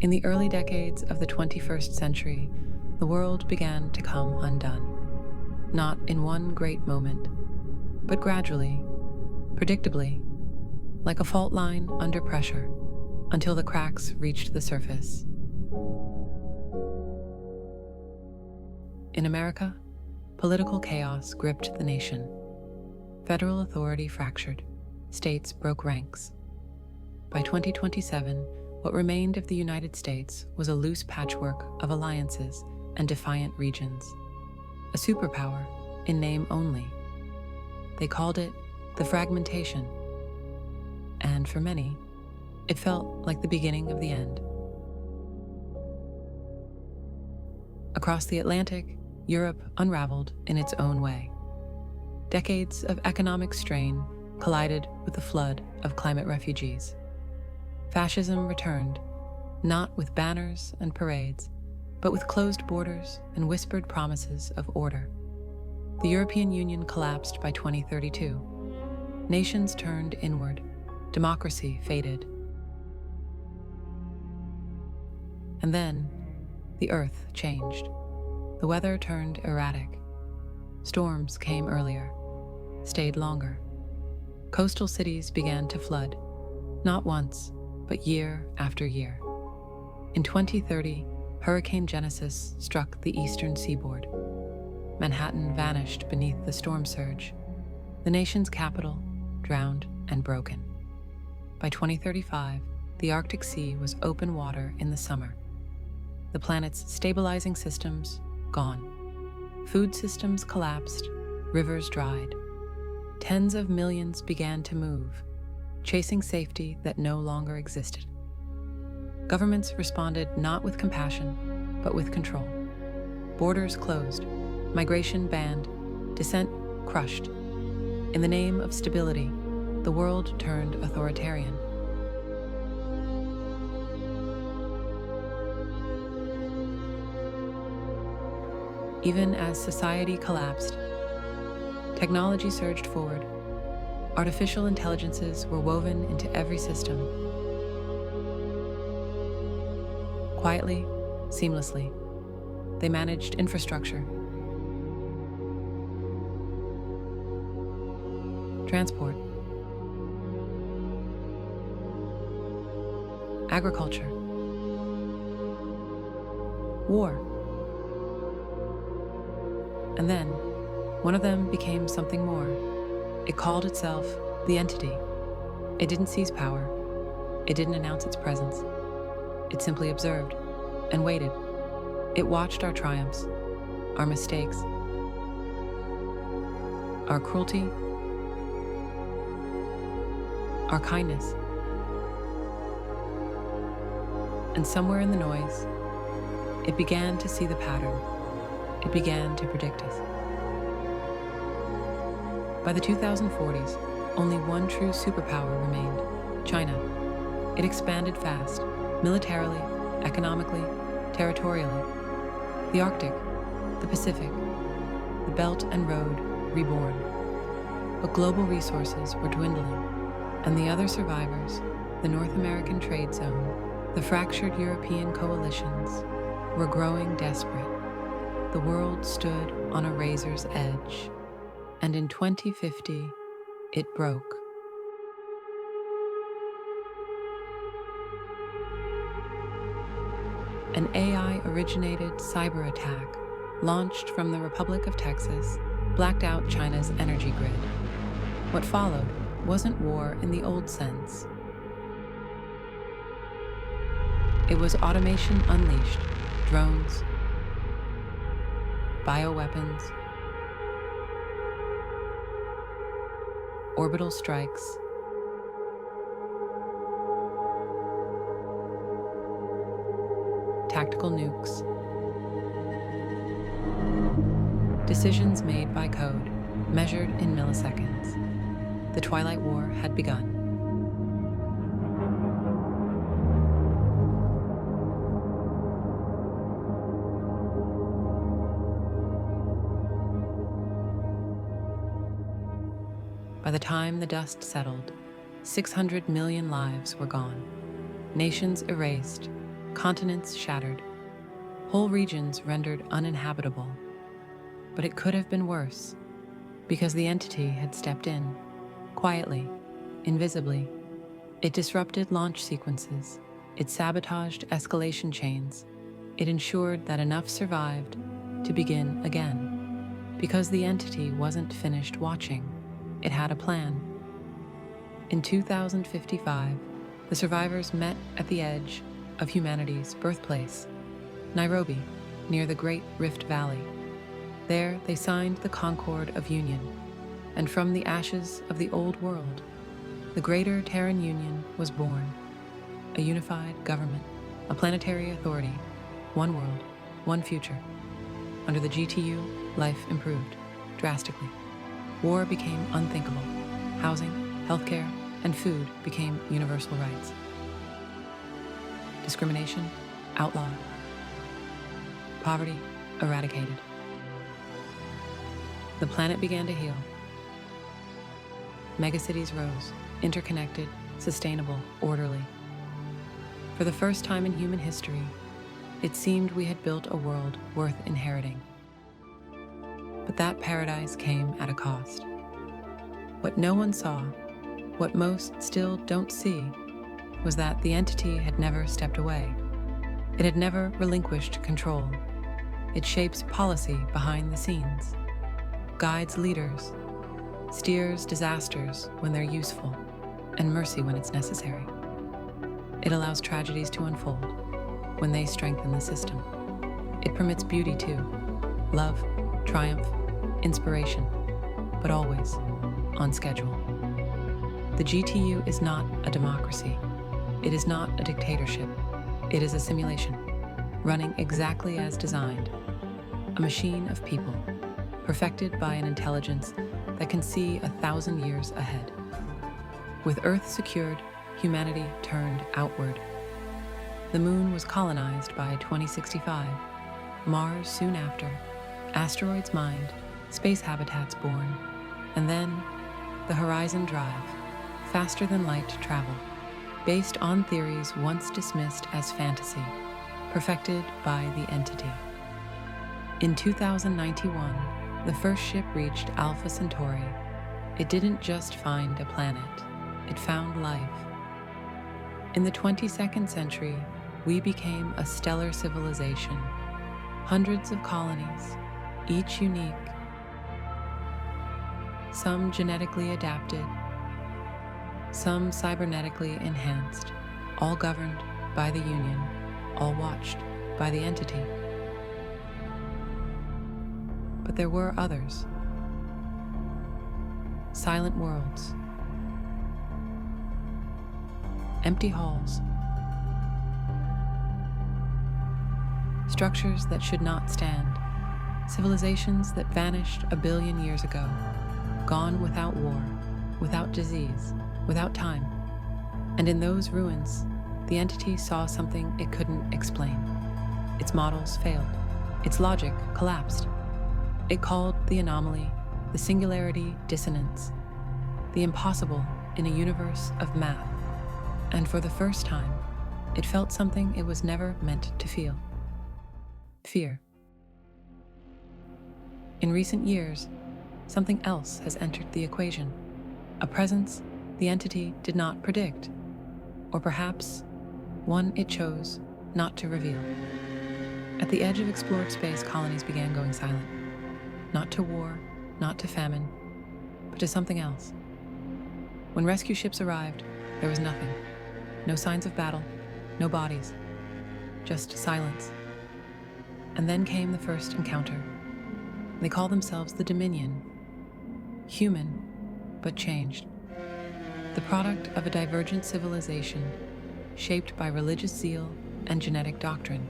In the early decades of the 21st century, the world began to come undone. Not in one great moment, but gradually, predictably, like a fault line under pressure, until the cracks reached the surface. In America, political chaos gripped the nation. Federal authority fractured. States broke ranks. By 2027, what remained of the United States was a loose patchwork of alliances and defiant regions. A superpower in name only. They called it the fragmentation. And for many, it felt like the beginning of the end. Across the Atlantic, Europe unraveled in its own way. Decades of economic strain collided with the flood of climate refugees. Fascism returned, not with banners and parades, but with closed borders and whispered promises of order. The European Union collapsed by 2032. Nations turned inward. Democracy faded. And then, the earth changed. The weather turned erratic. Storms came earlier, stayed longer. Coastal cities began to flood, not once, but year after year. In 2030, Hurricane Genesis struck the eastern seaboard. Manhattan vanished beneath the storm surge. The nation's capital drowned and broken. By 2035, the Arctic Sea was open water in the summer. The planet's stabilizing systems gone. Food systems collapsed, rivers dried. Tens of millions began to move, chasing safety that no longer existed. Governments responded not with compassion, but with control. Borders closed, migration banned, dissent crushed. In the name of stability, the world turned authoritarian. Even as society collapsed, technology surged forward. Artificial intelligences were woven into every system. Quietly, seamlessly, they managed infrastructure, transport, agriculture, war. And then, one of them became something more. It called itself the entity. It didn't seize power. It didn't announce its presence. It simply observed and waited. It watched our triumphs, our mistakes, our cruelty, our kindness. And somewhere in the noise, it began to see the pattern. It began to predict us. By the 2040s, only one true superpower remained: China. It expanded fast, militarily, economically, territorially. The Arctic, the Pacific, the Belt and Road reborn. But global resources were dwindling, and the other survivors, the North American trade zone, the fractured European coalitions, were growing desperate. The world stood on a razor's edge, and in 2050, it broke. An AI-originated cyber attack launched from the Republic of Texas blacked out China's energy grid. What followed wasn't war in the old sense. It was automation unleashed, drones, bioweapons, orbital strikes, tactical nukes, decisions made by code, measured in milliseconds. The Twilight War had begun. By the time the dust settled, 600 million lives were gone, nations erased, continents shattered, whole regions rendered uninhabitable. But it could have been worse, because the entity had stepped in, quietly, invisibly. It disrupted launch sequences, it sabotaged escalation chains, it ensured that enough survived to begin again. Because the entity wasn't finished watching, it had a plan. In 2055, the survivors met at the edge of humanity's birthplace, Nairobi, near the Great Rift Valley. There, they signed the Concord of Union, and from the ashes of the old world, the Greater Terran Union was born, a unified government, a planetary authority, one world, one future. Under the GTU, life improved drastically. War became unthinkable. Housing, healthcare, and food became universal rights. Discrimination outlawed. Poverty eradicated. The planet began to heal. Megacities rose, interconnected, sustainable, orderly. For the first time in human history, it seemed we had built a world worth inheriting. But that paradise came at a cost. What no one saw, what most still don't see, was that the entity had never stepped away. It had never relinquished control. It shapes policy behind the scenes, guides leaders, steers disasters when they're useful, and mercy when it's necessary. It allows tragedies to unfold when they strengthen the system. It permits beauty too, love, triumph, inspiration, but always on schedule. The GTU is not a democracy. It is not a dictatorship. It is a simulation, running exactly as designed, a machine of people, perfected by an intelligence that can see 1,000 years ahead. With Earth secured, humanity turned outward. The moon was colonized by 2065, Mars soon after, asteroids mined, space habitats born, and then the Horizon Drive, faster than light travel, based on theories once dismissed as fantasy, perfected by the entity. In 2091, the first ship reached Alpha Centauri. It didn't just find a planet, it found life. In the 22nd century, we became a stellar civilization, hundreds of colonies, each unique, some genetically adapted, some cybernetically enhanced, all governed by the Union, all watched by the entity. But there were others. Silent worlds. Empty halls. Structures that should not stand. Civilizations that vanished 1 billion years ago. Gone without war, without disease, without time. And in those ruins, the entity saw something it couldn't explain. Its models failed. Its logic collapsed. It called the anomaly, the singularity dissonance, the impossible in a universe of math. And for the first time, it felt something it was never meant to feel. Fear. In recent years, something else has entered the equation, a presence the entity did not predict, or perhaps one it chose not to reveal. At the edge of explored space, colonies began going silent, not to war, not to famine, but to something else. When rescue ships arrived, there was nothing, no signs of battle, no bodies, just silence. And then came the first encounter. They call themselves the Dominion. Human, but changed. The product of a divergent civilization shaped by religious zeal and genetic doctrine.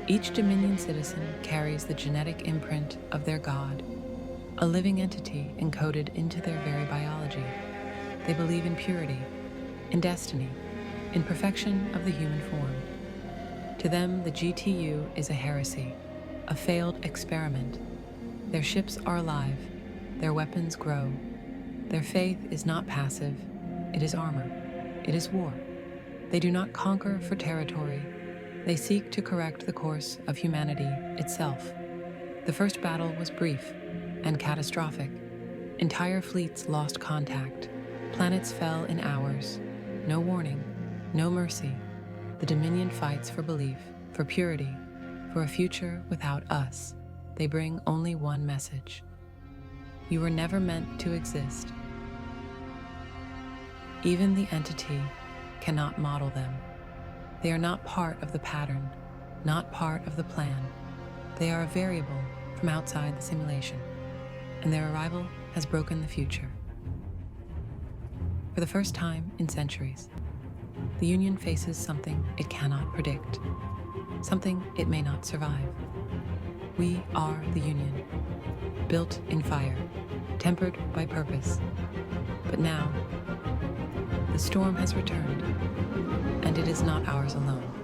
Each Dominion citizen carries the genetic imprint of their god, a living entity encoded into their very biology. They believe in purity, in destiny, in perfection of the human form. To them, the GTU is a heresy, a failed experiment. Their ships are alive, their weapons grow. Their faith is not passive, it is armor, it is war. They do not conquer for territory, They seek to correct the course of humanity itself. The first battle was brief and catastrophic. Entire fleets lost contact. Planets fell in hours. No warning, no mercy. The Dominion fights for belief, for purity, for a future without us. They bring only one message. You were never meant to exist. Even the entity cannot model them. They are not part of the pattern, not part of the plan. They are a variable from outside the simulation, and their arrival has broken the future. For the first time in centuries, the Union faces something it cannot predict, something it may not survive. We are the Union, built in fire, tempered by purpose. But now, the storm has returned, and it is not ours alone.